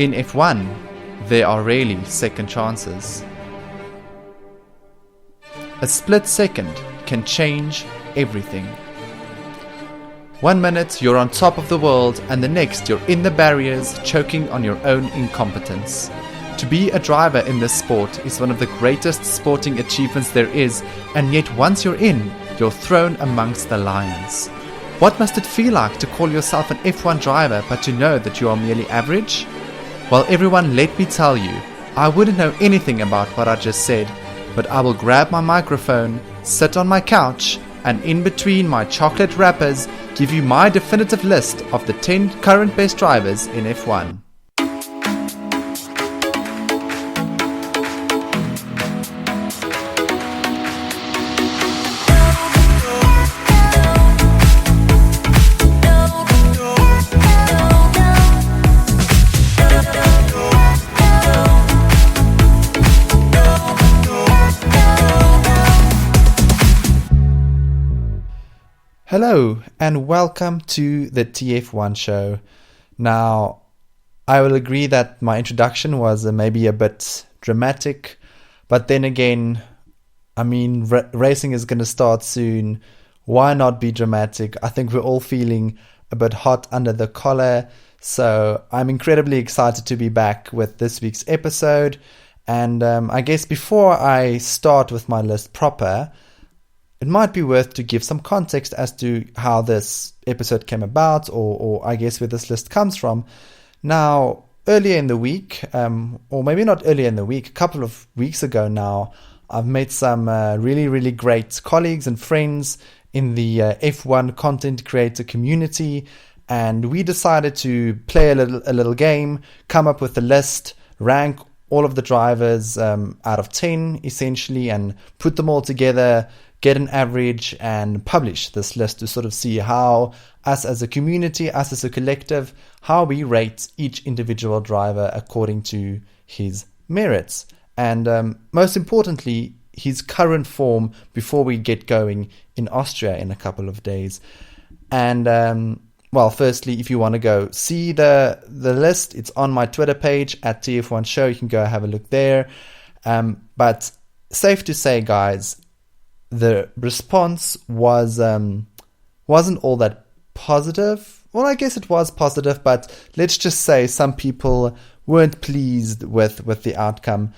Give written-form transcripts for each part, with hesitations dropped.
In F1, there are rarely second chances. A split second can change everything. 1 minute you're on top of the world and the next you're in the barriers choking on your own incompetence. To be a driver in this sport is one of the greatest sporting achievements there is, and yet once you're in, you're thrown amongst the lions. What must it feel like to call yourself an F1 driver but to know that you are merely average? Well everyone, let me tell you, I wouldn't know anything about what I just said, but I will grab my microphone, sit on my couch, and in between my chocolate wrappers, give you my definitive list of the 10 current best drivers in F1. Hello and welcome to the TF1 show. Now, I will agree that my introduction was maybe a bit dramatic, but then again, I mean, racing is going to start soon. Why not be dramatic? I think we're all feeling a bit hot under the collar, so I'm incredibly excited to be back with this week's episode. And I guess before I start with my list proper, it might be worth to give some context as to how this episode came about, or I guess where this list comes from. Now, earlier in the week, or maybe not earlier in the week, a couple of weeks ago now, I've met some really great colleagues and friends in the F1 content creator community, and we decided to play a little game, come up with a list, rank all of the drivers out of 10, essentially, and put them all together, get an average and publish this list to sort of see how us as a community, us as a collective, how we rate each individual driver according to his merits. And most importantly, his current form before we get going in Austria in a couple of days. And well, firstly, if you want to go see the list, it's on my Twitter page at TF1 Show. You can go have a look there. But safe to say, guys, the response wasn't all that positive. Well, I guess it was positive, but let's just say some people weren't pleased with the outcome.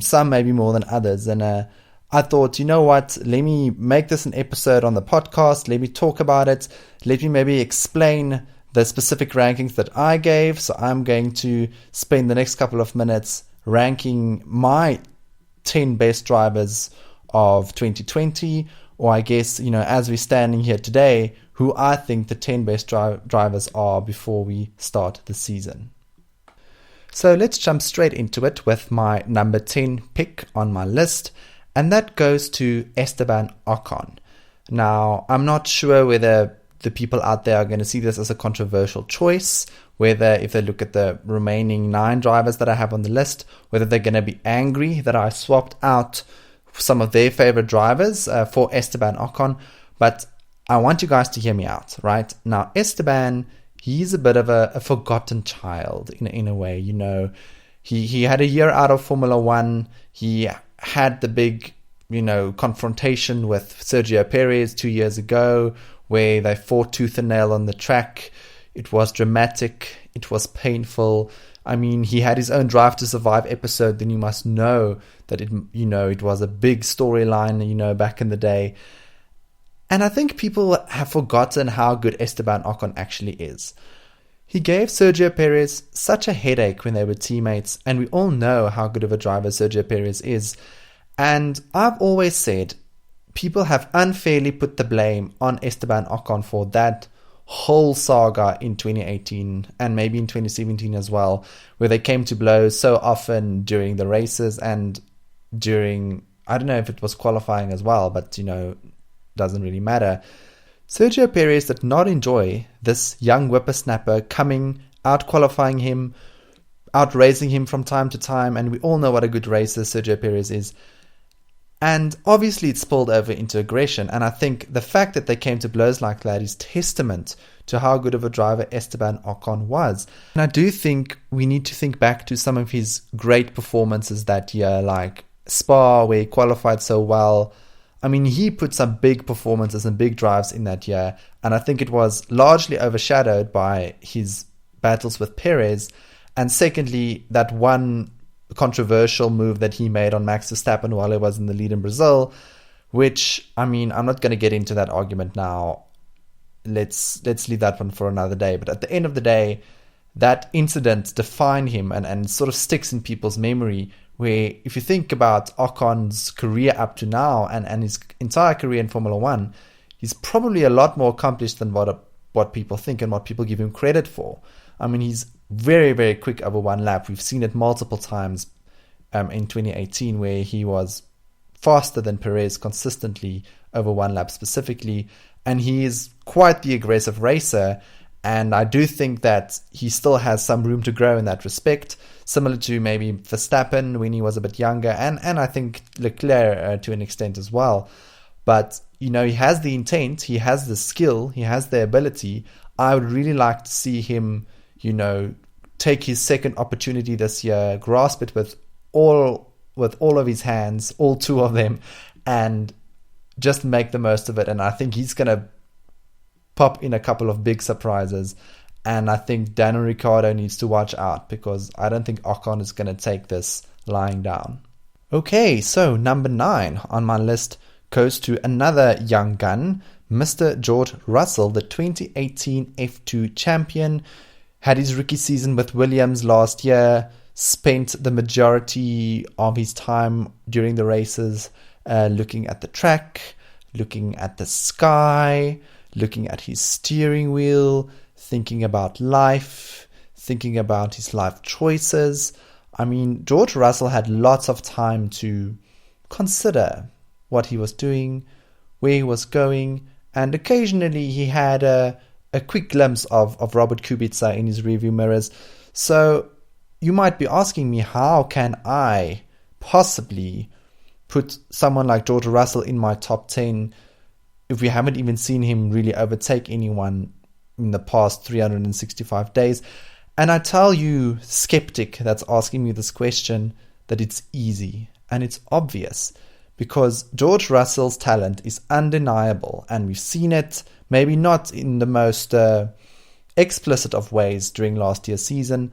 Some maybe more than others. And I thought, you know what, let me make this an episode on the podcast. Let me talk about it. Let me maybe explain the specific rankings that I gave. So I'm going to spend the next couple of minutes ranking my 10 best drivers of 2020, or I guess, you know, as we're standing here today, who I think the 10 best drivers are before we start the season. So let's jump straight into it with my number 10 pick on my list, and that goes to Esteban Ocon. Now, I'm not sure whether the people out there are going to see this as a controversial choice, whether if they look at the remaining 9 drivers that I have on the list, whether they're going to be angry that I swapped out some of their favorite drivers for Esteban Ocon, but I want you guys to hear me out, right? Now, Esteban, he's a bit of a forgotten child in a way, you know. He had a year out of Formula One. He had the big, you know, confrontation with Sergio Perez 2 years ago, where they fought tooth and nail on the track. It was dramatic. It was painful. I mean, he had his own Drive to Survive episode. Then you must know that it was a big storyline, back in the day. And I think people have forgotten how good Esteban Ocon actually is. He gave Sergio Perez such a headache when they were teammates, and we all know how good of a driver Sergio Perez is. And I've always said people have unfairly put the blame on Esteban Ocon for that whole saga in 2018 and maybe in 2017 as well, where they came to blows so often during the races and during, I don't know if it was qualifying as well, but doesn't really matter. Sergio Perez did not enjoy this young whippersnapper coming, out qualifying him, out racing him from time to time, and we all know what a good racer Sergio Perez is. And obviously it spilled over into aggression. And I think the fact that they came to blows like that is testament to how good of a driver Esteban Ocon was. And I do think we need to think back to some of his great performances that year, like Spa, where he qualified so well. I mean, he put some big performances and big drives in that year. And I think it was largely overshadowed by his battles with Perez. And secondly, that one controversial move that he made on Max Verstappen while he was in the lead in Brazil, which, I mean, I'm not going to get into that argument now. Let's leave that one for another day. But at the end of the day, that incident defined him and sort of sticks in people's memory, where if you think about Ocon's career up to now and his entire career in Formula One, he's probably a lot more accomplished than what people think and what people give him credit for. I mean, he's very, very quick over one lap. We've seen it multiple times in 2018 where he was faster than Perez consistently over one lap specifically. And he is quite the aggressive racer. And I do think that he still has some room to grow in that respect, similar to maybe Verstappen when he was a bit younger, and I think Leclerc to an extent as well. But, you know, he has the intent, he has the skill, he has the ability. I would really like to see him, you know, take his second opportunity this year, grasp it with all of his hands, all two of them, and just make the most of it. And I think he's going to pop in a couple of big surprises. And I think Daniel Ricciardo needs to watch out, because I don't think Ocon is going to take this lying down. Okay, so number 9 on my list goes to another young gun, Mr. George Russell, the 2018 F2 champion. Had his rookie season with Williams last year, spent the majority of his time during the races looking at the track, looking at the sky, looking at his steering wheel, thinking about life, thinking about his life choices. I mean, George Russell had lots of time to consider what he was doing, where he was going, and occasionally he had a quick glimpse of Robert Kubica in his rearview mirrors. So you might be asking me, how can I possibly put someone like George Russell in my top 10 if we haven't even seen him really overtake anyone in the past 365 days? And I tell you, skeptic that's asking me this question, that it's easy and it's obvious, because George Russell's talent is undeniable, and we've seen it, maybe not in the most explicit of ways during last year's season,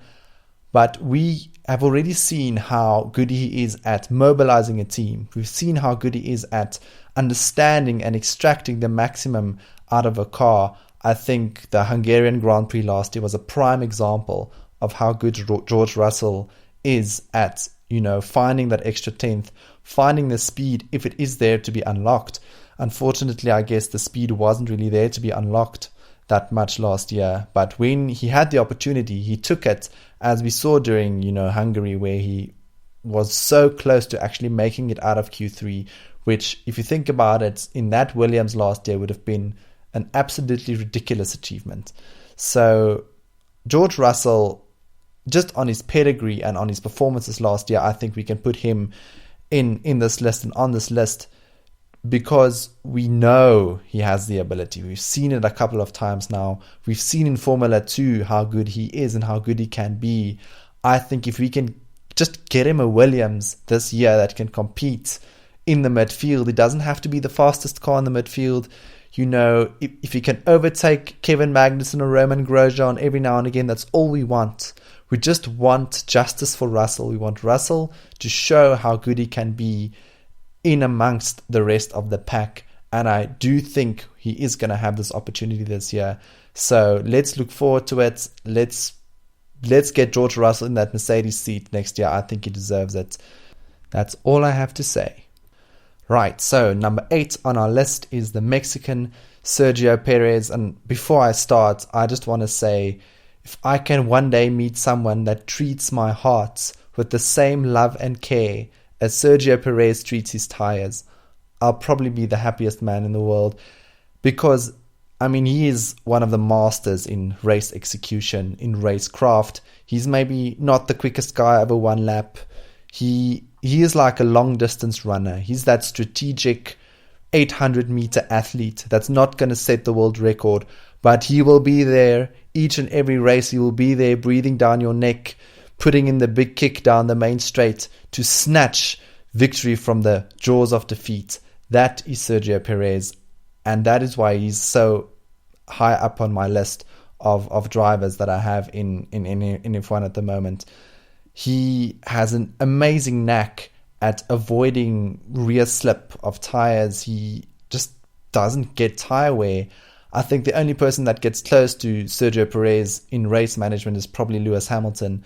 but we have already seen how good he is at mobilizing a team. We've seen how good he is at understanding and extracting the maximum out of a car. I think the Hungarian Grand Prix last year was a prime example of how good George Russell is at, you know, finding that extra tenth, finding the speed if it is there to be unlocked. Unfortunately, I guess the speed wasn't really there to be unlocked that much last year. But when he had the opportunity, he took it, as we saw during, you know, Hungary, where he was so close to actually making it out of Q3, which, if you think about it, in that Williams last year would have been an absolutely ridiculous achievement. So George Russell, just on his pedigree and on his performances last year, I think we can put him in this list and on this list, because we know he has the ability. We've seen it a couple of times now. We've seen in Formula 2 how good he is and how good he can be. I think if we can just get him a Williams this year that can compete in the midfield, it doesn't have to be the fastest car in the midfield. You know, if he can overtake Kevin Magnussen or Roman Grosjean every now and again, that's all we want. We just want justice for Russell. We want Russell to show how good he can be in amongst the rest of the pack. And I do think he is going to have this opportunity this year. So let's look forward to it. Let's get George Russell in that Mercedes seat next year. I think he deserves it. That's all I have to say. Right, so number 8 on our list is the Mexican Sergio Perez. And before I start, I just want to say, if I can one day meet someone that treats my heart with the same love and care as Sergio Perez treats his tires, I'll probably be the happiest man in the world. Because, I mean, he is one of the masters in race execution, in race craft. He's maybe not the quickest guy over one lap. He is like a long distance runner. He's that strategic 800-meter athlete that's not going to set the world record, but he will be there each and every race. He will be there breathing down your neck, putting in the big kick down the main straight to snatch victory from the jaws of defeat. That is Sergio Perez, and that is why he's so high up on my list of drivers that I have in F1 at the moment. He has an amazing knack at avoiding rear slip of tires. He just doesn't get tire wear. I think the only person that gets close to Sergio Perez in race management is probably Lewis Hamilton.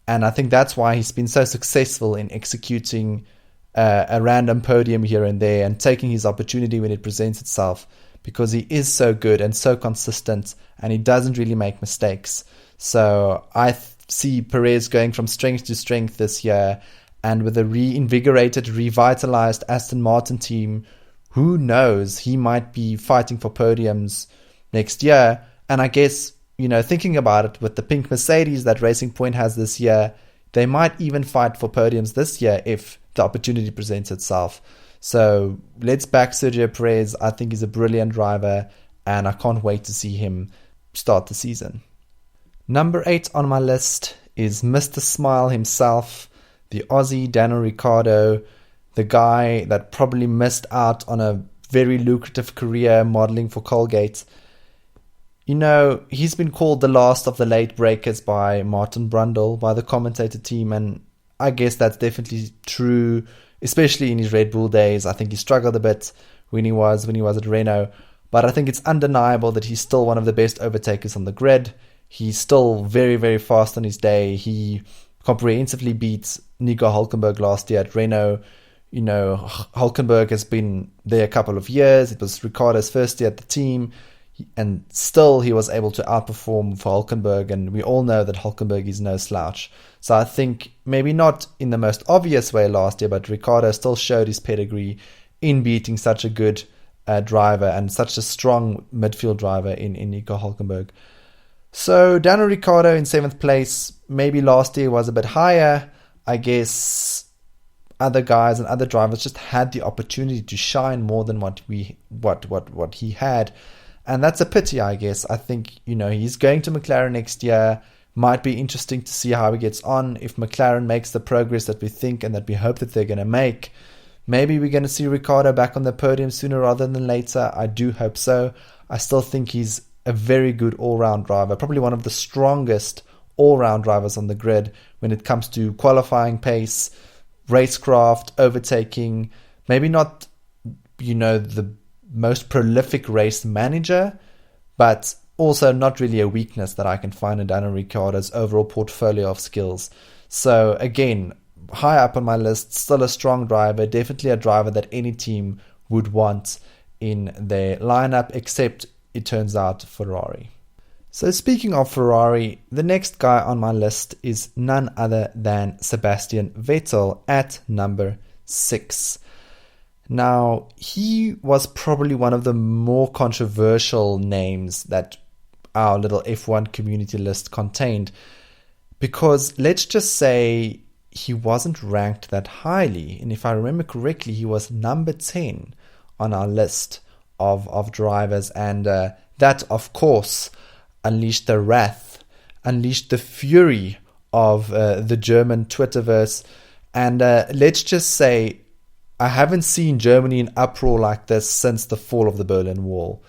And I think that's why he's been so successful in executing a random podium here and there and taking his opportunity when it presents itself, because he is so good and so consistent and he doesn't really make mistakes. So I see Perez going from strength to strength this year, and with a reinvigorated, revitalized Aston Martin team, who knows, he might be fighting for podiums next year. And I guess, thinking about it, with the pink Mercedes that Racing Point has this year, they might even fight for podiums this year if the opportunity presents itself. So let's back Sergio Perez. I think he's a brilliant driver, and I can't wait to see him start the season. Number 8 on my list is Mr. Smile himself, the Aussie Daniel Ricciardo, the guy that probably missed out on a very lucrative career modeling for Colgate. He's been called the last of the late breakers by Martin Brundle, by the commentator team, and I guess that's definitely true, especially in his Red Bull days. I think he struggled a bit when he was at Renault, but I think it's undeniable that he's still one of the best overtakers on the grid. He's still very, very fast on his day. He comprehensively beat Nico Hülkenberg last year at Renault. Hülkenberg has been there a couple of years. It was Ricciardo's first year at the team, and still he was able to outperform for Hülkenberg, and we all know that Hülkenberg is no slouch. So I think maybe not in the most obvious way last year, but Ricciardo still showed his pedigree in beating such a good driver and such a strong midfield driver in Nico Hülkenberg. So Daniel Ricciardo in 7th place. Maybe last year was a bit higher. I guess other guys and other drivers just had the opportunity to shine more than what he had. And that's a pity, I guess. I think, he's going to McLaren next year. Might be interesting to see how he gets on. If McLaren makes the progress that we think and that we hope that they're going to make, maybe we're going to see Ricciardo back on the podium sooner rather than later. I do hope so. I still think he's a very good all-round driver, probably one of the strongest all-round drivers on the grid when it comes to qualifying pace, racecraft, overtaking. Maybe not, the most prolific race manager, but also not really a weakness that I can find in Daniel Ricciardo's overall portfolio of skills. So again, high up on my list, still a strong driver, definitely a driver that any team would want in their lineup, except it turns out Ferrari. So speaking of Ferrari, the next guy on my list is none other than Sebastian Vettel at number 6. Now, he was probably one of the more controversial names that our little F1 community list contained, because let's just say he wasn't ranked that highly. And if I remember correctly, he was number 10 on our list of drivers. And that, of course, unleashed the wrath, unleashed the fury of the German Twitterverse. And let's just say, I haven't seen Germany in uproar like this since the fall of the Berlin Wall.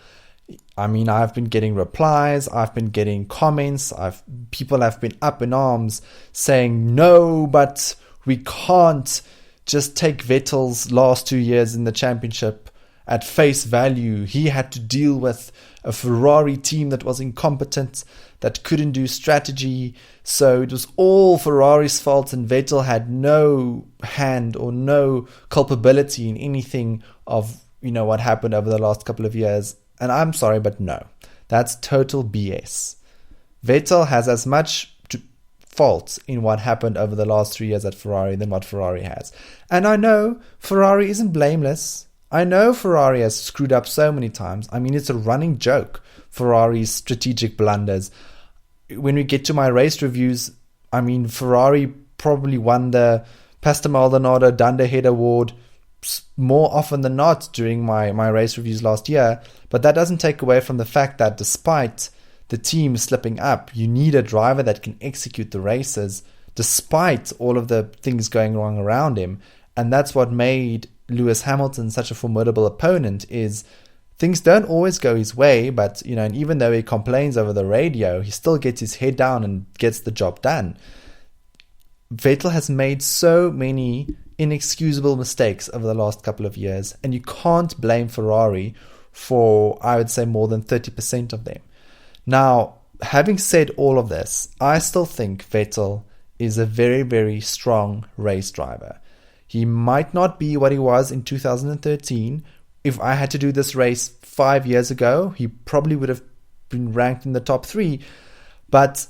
I mean, I've been getting replies, I've been getting comments, people have been up in arms saying, no, but we can't just take Vettel's last 2 years in the championship at face value. He had to deal with a Ferrari team that was incompetent, that couldn't do strategy. So it was all Ferrari's fault, and Vettel had no hand or no culpability in anything of, what happened over the last couple of years. And I'm sorry, but no, that's total BS. Vettel has as much fault in what happened over the last 3 years at Ferrari than what Ferrari has. And I know Ferrari isn't blameless. I know Ferrari has screwed up so many times. I mean, it's a running joke, Ferrari's strategic blunders. When we get to my race reviews, I mean, Ferrari probably won the Pastor Maldonado, Dunderhead Award, more often than not during my race reviews last year. But that doesn't take away from the fact that despite the team slipping up, you need a driver that can execute the races despite all of the things going wrong around him. And that's what made Lewis Hamilton such a formidable opponent, is things don't always go his way, but and even though he complains over the radio, he still gets his head down and gets the job done. Vettel has made so many inexcusable mistakes over the last couple of years, and you can't blame Ferrari for, I would say, more than 30% of them. Now, having said all of this, I still think Vettel is a very, very strong race driver. He might not be what he was in 2013. If I had to do this race 5 years ago, he probably would have been ranked in the top 3. But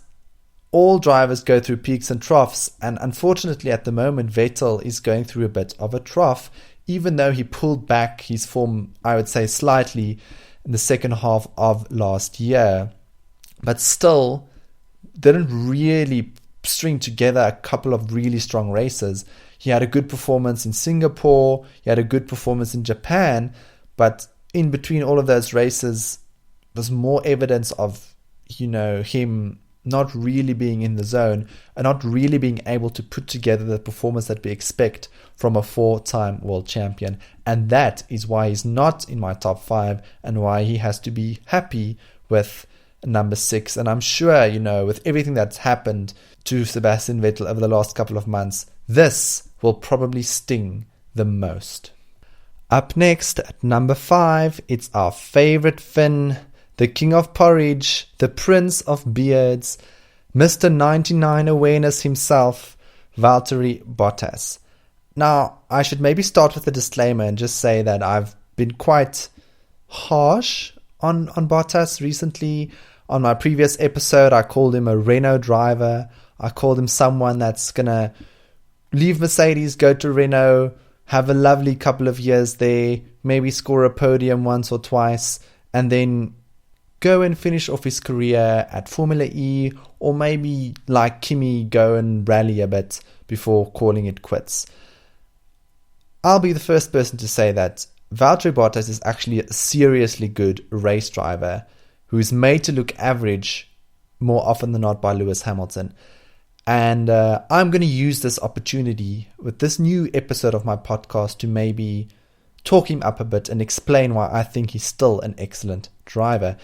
all drivers go through peaks and troughs, and unfortunately at the moment Vettel is going through a bit of a trough, even though he pulled back his form, I would say, slightly in the second half of last year, but still didn't really string together a couple of really strong races. He had a good performance in Singapore, he had a good performance in Japan, but in between all of those races was more evidence of him not really being in the zone and not really being able to put together the performance that we expect from a 4-time world champion. And that is why he's not in my top 5 and why he has to be happy with number 6. And I'm sure, with everything that's happened to Sebastian Vettel over the last couple of months, this will probably sting the most. Up next at number 5, it's our favorite Finn, the king of porridge, the prince of beards, Mr. 99 awareness himself, Valtteri Bottas. Now, I should maybe start with a disclaimer and just say that I've been quite harsh on Bottas recently. On my previous episode, I called him a Renault driver. I called him someone that's going to leave Mercedes, go to Renault, have a lovely couple of years there, maybe score a podium once or twice, and then go and finish off his career at Formula E, or maybe like Kimi, go and rally a bit before calling it quits. I'll be the first person to say that Valtteri Bottas is actually a seriously good race driver who is made to look average more often than not by Lewis Hamilton. And I'm going to use this opportunity with this new episode of my podcast to maybe talk him up a bit and explain why I think he's still an excellent driver.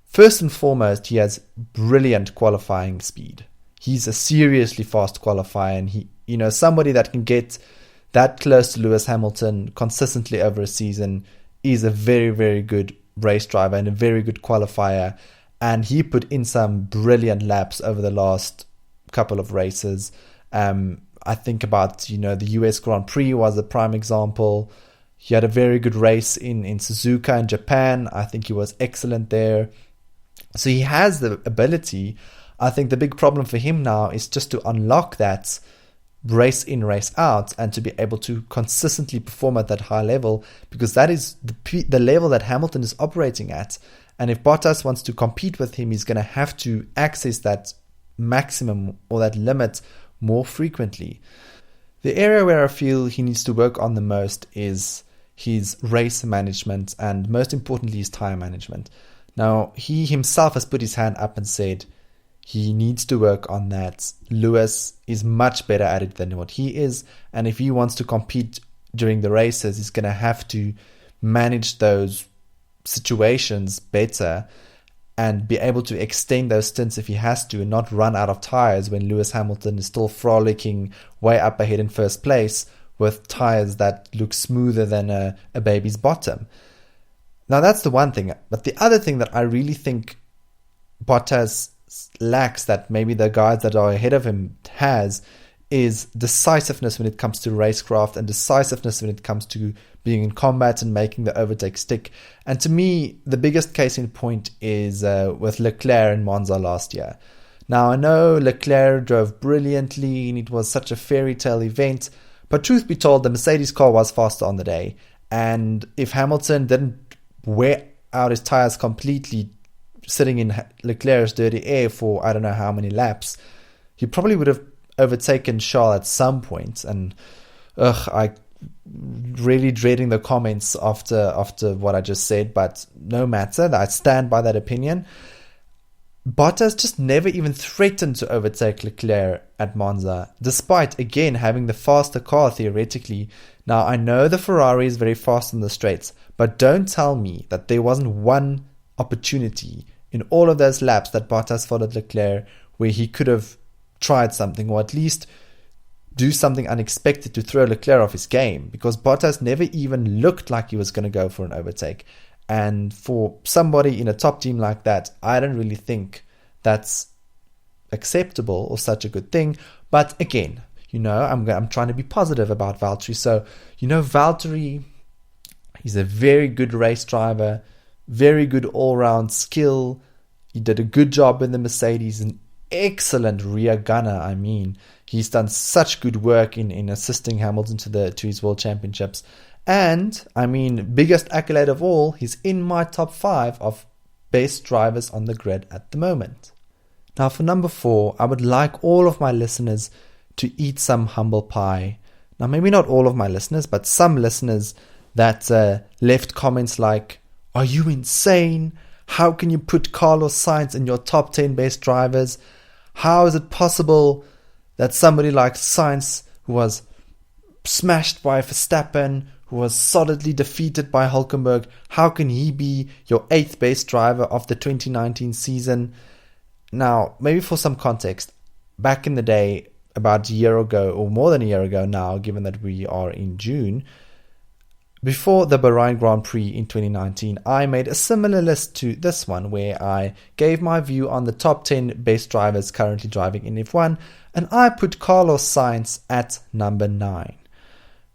First and foremost, he has brilliant qualifying speed. He's a seriously fast qualifier, and he, somebody that can get that close to Lewis Hamilton consistently over a season is a very, very good race driver and a very good qualifier. And he put in some brilliant laps over the last couple of races. I think about, the US Grand Prix was a prime example. He had a very good race in Suzuka in Japan. I think he was excellent there. So he has the ability. I think the big problem for him now is just to unlock that race in, race out, and to be able to consistently perform at that high level, because that is the level that Hamilton is operating at. And if Bottas wants to compete with him, he's going to have to access that maximum or that limit more frequently. The area where I feel he needs to work on the most is his race management, and most importantly his tire management. Now, he himself has put his hand up and said he needs to work on that. Lewis is much better at it than what he is, and if he wants to compete during the races, he's going to have to manage those situations better and be able to extend those stints if he has to, and not run out of tires when Lewis Hamilton is still frolicking way up ahead in first place with tires that look smoother than a baby's bottom. Now, that's the one thing. But the other thing that I really think Bottas lacks, that maybe the guys that are ahead of him has, is decisiveness when it comes to racecraft and decisiveness when it comes to being in combat and making the overtake stick. And to me, the biggest case in point is with Leclerc in Monza last year. Now, I know Leclerc drove brilliantly and it was such a fairy tale event, but truth be told, the Mercedes car was faster on the day. And if Hamilton didn't wear out his tires completely sitting in Leclerc's dirty air for I don't know how many laps, he probably would have overtaken Charles at some point. And I really dreading the comments after what I just said, but no matter, I stand by that opinion. Bottas just never even threatened to overtake Leclerc at Monza, despite again having the faster car theoretically. Now I know the Ferrari is very fast on the straights, but don't tell me that there wasn't one opportunity in all of those laps that Bottas followed Leclerc where he could have tried something, or at least do something unexpected to throw Leclerc off his game, because Bottas never even looked like he was going to go for an overtake. And for somebody in a top team like that, I don't really think that's acceptable or such a good thing. But again, I'm trying to be positive about Valtteri. So, Valtteri, he's a very good race driver, very good all-round skill. He did a good job in the Mercedes, an excellent rear gunner. I mean, he's done such good work in assisting Hamilton to his World Championships. And, I mean, biggest accolade of all, he's in my top 5 of best drivers on the grid at the moment. Now, for number 4, I would like all of my listeners to eat some humble pie. Now, maybe not all of my listeners, but some listeners that left comments like, "Are you insane? How can you put Carlos Sainz in your top 10 best drivers? How is it possible that somebody like Sainz, who was smashed by Verstappen, who was solidly defeated by Hülkenberg, how can he be your 8th best driver of the 2019 season?" Now, maybe for some context, back in the day, about a year ago, or more than a year ago now, given that we are in June, before the Bahrain Grand Prix in 2019, I made a similar list to this one, where I gave my view on the top 10 best drivers currently driving in F1, and I put Carlos Sainz at number 9.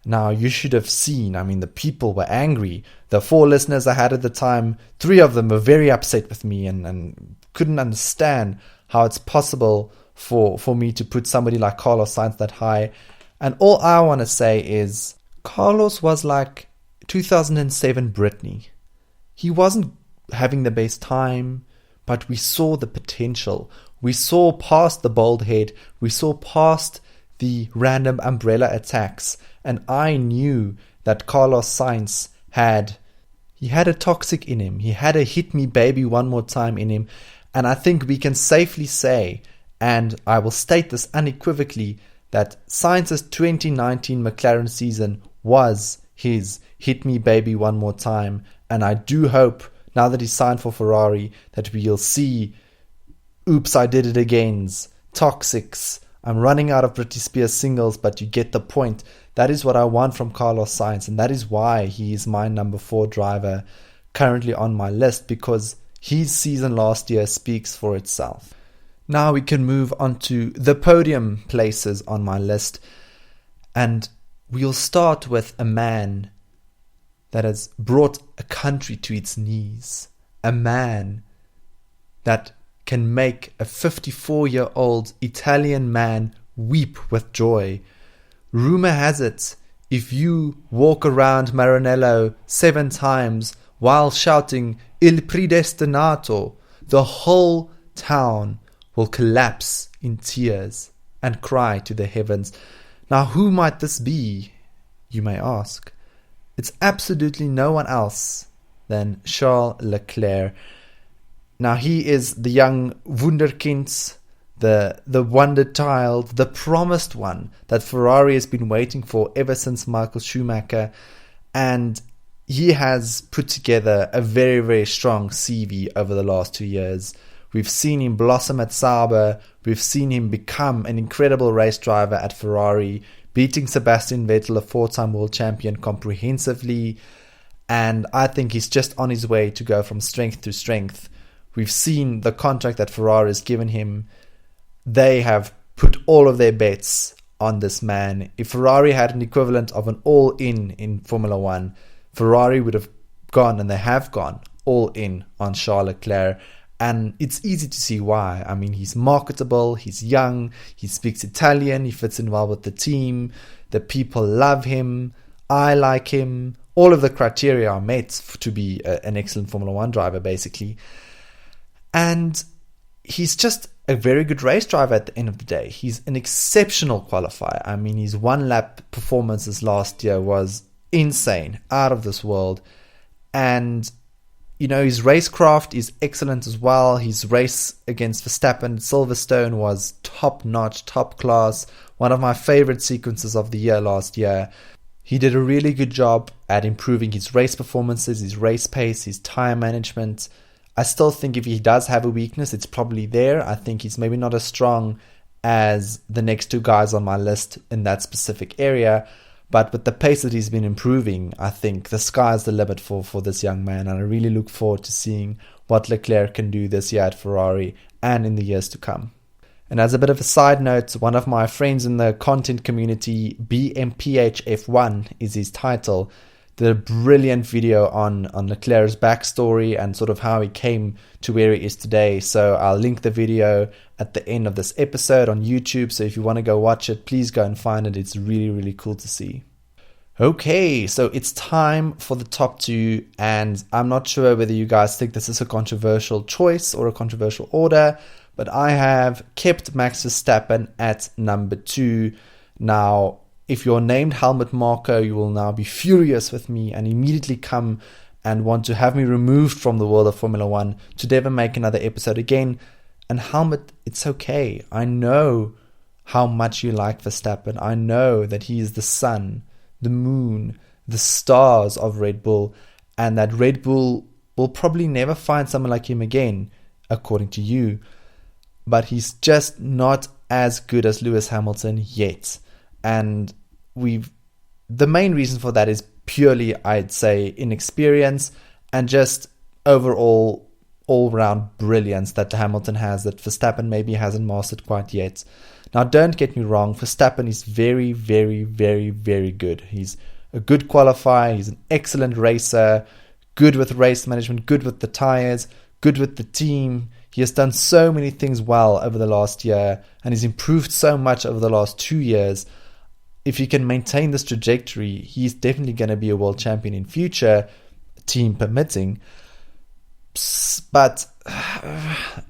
Now, you should have seen, I mean, the people were angry. The 4 listeners I had at the time, 3 of them were very upset with me and couldn't understand how it's possible for me to put somebody like Carlos Sainz that high. And all I want to say is, Carlos was like 2007 Britney. He wasn't having the best time, but we saw the potential. We saw past the bald head. We saw past the random umbrella attacks. And I knew that Carlos Sainz had a toxic in him. He had a hit me baby one more time in him. And I think we can safely say, and I will state this unequivocally, that Sainz's 2019 McLaren season was his hit me baby one more time. And I do hope, now that he's signed for Ferrari, that we'll see oops, I did it agains, toxics, I'm running out of Britney Spears singles, but you get the point. That is what I want from Carlos Sainz, and that is why he is my number 4 driver currently on my list, because his season last year speaks for itself. Now we can move on to the podium places on my list, and we'll start with a man that has brought a country to its knees, a man that can make a 54-year-old Italian man weep with joy. Rumor has it, if you walk around Maranello 7 times while shouting Il Predestinato, the whole town will collapse in tears and cry to the heavens. Now, who might this be, you may ask? It's absolutely no one else than Charles Leclerc. Now, he is the young Wunderkind, the wonder child, the promised one that Ferrari has been waiting for ever since Michael Schumacher. And he has put together a very, very strong CV over the last 2 years. We've seen him blossom at Sauber. We've seen him become an incredible race driver at Ferrari, beating Sebastian Vettel, a 4-time world champion, comprehensively. And I think he's just on his way to go from strength to strength. We've seen the contract that Ferrari has given him. They have put all of their bets on this man. If Ferrari had an equivalent of an all-in Formula One, Ferrari would have gone, and they have gone, all in on Charles Leclerc. And it's easy to see why. I mean, he's marketable, he's young, he speaks Italian, he fits in well with the team, the people love him, I like him. All of the criteria are met to be an excellent Formula One driver, basically. And he's just a very good race driver at the end of the day. He's an exceptional qualifier. I mean, his one-lap performances last year was insane, out of this world. And, you know, his racecraft is excellent as well. His race against Verstappen at Silverstone was top-notch, top-class. One of my favorite sequences of the year last year. He did a really good job at improving his race performances, his race pace, his tire management. I still think if he does have a weakness, it's probably there. I think he's maybe not as strong as the next two guys on my list in that specific area. But with the pace that he's been improving, I think the sky's the limit for this young man. And I really look forward to seeing what Leclerc can do this year at Ferrari and in the years to come. And as a bit of a side note, one of my friends in the content community, BMPHF1 is his title, did a brilliant video on Leclerc's backstory and sort of how he came to where he is today. So I'll link the video at the end of this episode on YouTube. So if you want to go watch it, please go and find it. It's really, really cool to see. Okay, so it's time for the top two. And I'm not sure whether you guys think this is a controversial choice or a controversial order, but I have kept Max Verstappen at number 2. Now, if you're named Helmut Marko, you will now be furious with me and immediately come and want to have me removed from the world of Formula 1 to never make another episode again. And Helmut, it's okay. I know how much you like Verstappen. I know that he is the sun, the moon, the stars of Red Bull, and that Red Bull will probably never find someone like him again, according to you. But he's just not as good as Lewis Hamilton yet. And the main reason for that is purely, I'd say, inexperience and just overall all-round brilliance that Hamilton has that Verstappen maybe hasn't mastered quite yet. Now, don't get me wrong, Verstappen is very, very, very, very good. He's a good qualifier, he's an excellent racer, good with race management, good with the tires, good with the team. He has done so many things well over the last year, and he's improved so much over the last 2 years. If he can maintain this trajectory, he's definitely going to be a world champion in future, team permitting. But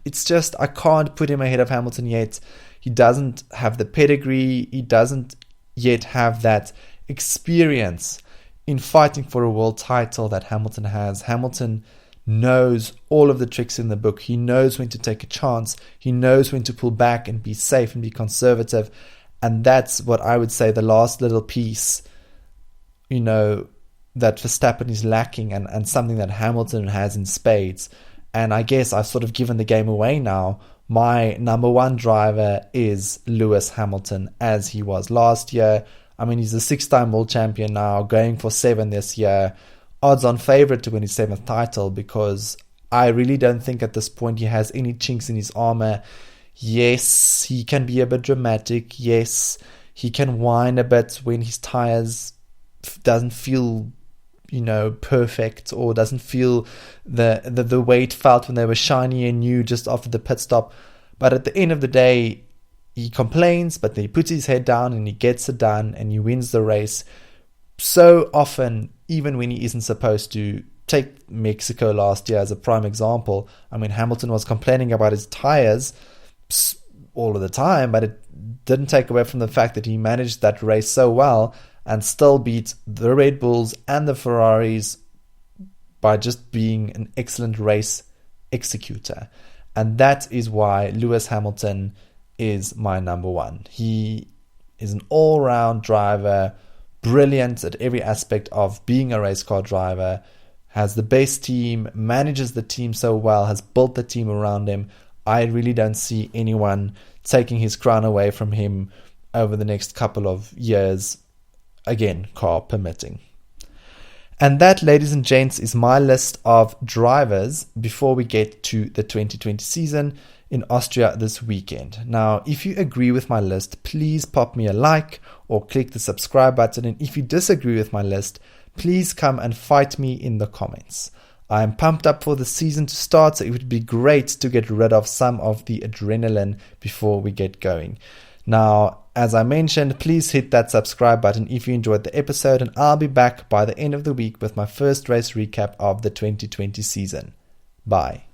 it's just, I can't put him ahead of Hamilton yet. He doesn't have the pedigree. He doesn't yet have that experience in fighting for a world title that Hamilton has. Hamilton knows all of the tricks in the book. He knows when to take a chance. He knows when to pull back and be safe and be conservative. And that's what I would say the last little piece, you know, that Verstappen is lacking and something that Hamilton has in spades. And I guess I've sort of given the game away now. My number 1 driver is Lewis Hamilton, as he was last year. I mean, he's a 6-time world champion now, going for 7 this year. Odds-on favorite to win his 7th title, because I really don't think at this point he has any chinks in his armor. Yes, he can be a bit dramatic. Yes, he can whine a bit when his tires doesn't feel, you know, perfect, or doesn't feel the way it felt when they were shiny and new just after the pit stop. But at the end of the day, he complains, but then he puts his head down and he gets it done and he wins the race so often, even when he isn't supposed to. Take Mexico last year as a prime example. I mean, Hamilton was complaining about his tires all of the time, but it didn't take away from the fact that he managed that race so well and still beat the Red Bulls and the Ferraris by just being an excellent race executor. And that is why Lewis Hamilton is my number 1. He is an all-round driver, brilliant at every aspect of being a race car driver, has the best team, manages the team so well, has built the team around him. I really don't see anyone taking his crown away from him over the next couple of years, again, car permitting. And that, ladies and gents, is my list of drivers before we get to the 2020 season in Austria this weekend. Now, if you agree with my list, please pop me a like or click the subscribe button. And if you disagree with my list, please come and fight me in the comments. I am pumped up for the season to start, so it would be great to get rid of some of the adrenaline before we get going. Now, as I mentioned, please hit that subscribe button if you enjoyed the episode, and I'll be back by the end of the week with my first race recap of the 2020 season. Bye.